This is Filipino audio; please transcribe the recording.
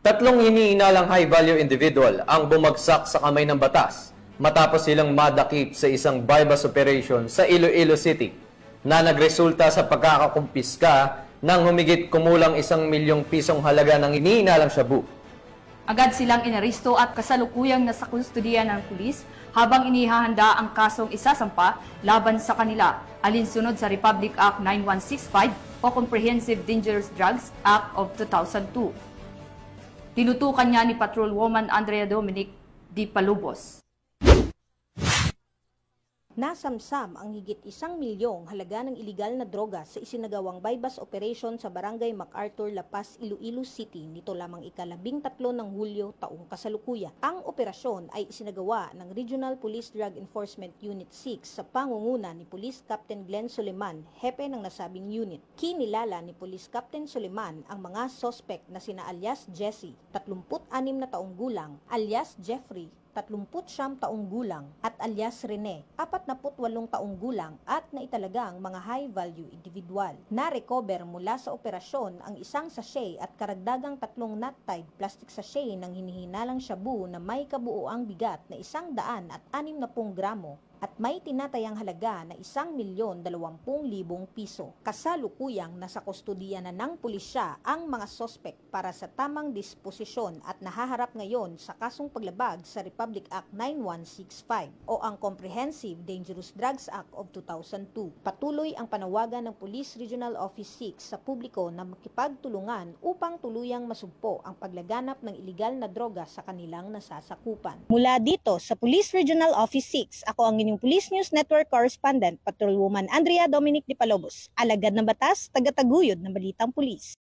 Tatlong iniinalang high-value individual ang bumagsak sa kamay ng batas matapos silang madakip sa isang bypass operation sa Iloilo City na nagresulta sa pagkakakumpiska ng humigit kumulang 1 milyong pisong halaga ng iniinalang shabu. Agad silang inaristo at kasalukuyang nasa kustudiya ng pulis habang inihahanda ang kasong isasampa laban sa kanila alinsunod sa Republic Act 9165 o Comprehensive Dangerous Drugs Act of 2002. Tinutukan niya ni Patrolwoman Andrea Dominic Di Palubos. Nasamsam ang higit 1 milyong halaga ng iligal na droga sa isinagawang bypass operation sa Barangay MacArthur, La Paz, Iloilo City nito lamang ika-13 ng Hulyo taong kasalukuyan. Ang operasyon ay isinagawa ng Regional Police Drug Enforcement Unit 6 sa pangunguna ni Police Captain Glenn Suleman, hepe ng nasabing unit. Kinilala ni Police Captain Suleman ang mga sospek na sina alias Jesse, 36 na taong gulang, alias Jeffrey, 39 taong gulang at alias Rene, 48 taong gulang at naitalagang mga high-value individual. Na-recover mula sa operasyon ang isang sachet at karagdagang 3 knot-tied plastic sachet ng hinihinalang shabu na may kabuuang bigat na 160 gramo at may tinatayang halaga na 1,020,000 piso. Kasalukuyang nasa kustudiya na ng pulisya ang mga sospek para sa tamang disposisyon at nahaharap ngayon sa kasong paglabag sa Republic Act 9165 o ang Comprehensive Dangerous Drugs Act of 2002. Patuloy ang panawagan ng Police Regional Office 6 sa publiko na makipagtulungan upang tuluyang masugpo ang paglaganap ng iligal na droga sa kanilang nasasakupan. Mula dito sa Police Regional Office 6, ako ang inyong Police News Network Correspondent, Patrolwoman Andrea Dominic Di Palubos, alagad ng batas, tagataguyod ng balitang pulis.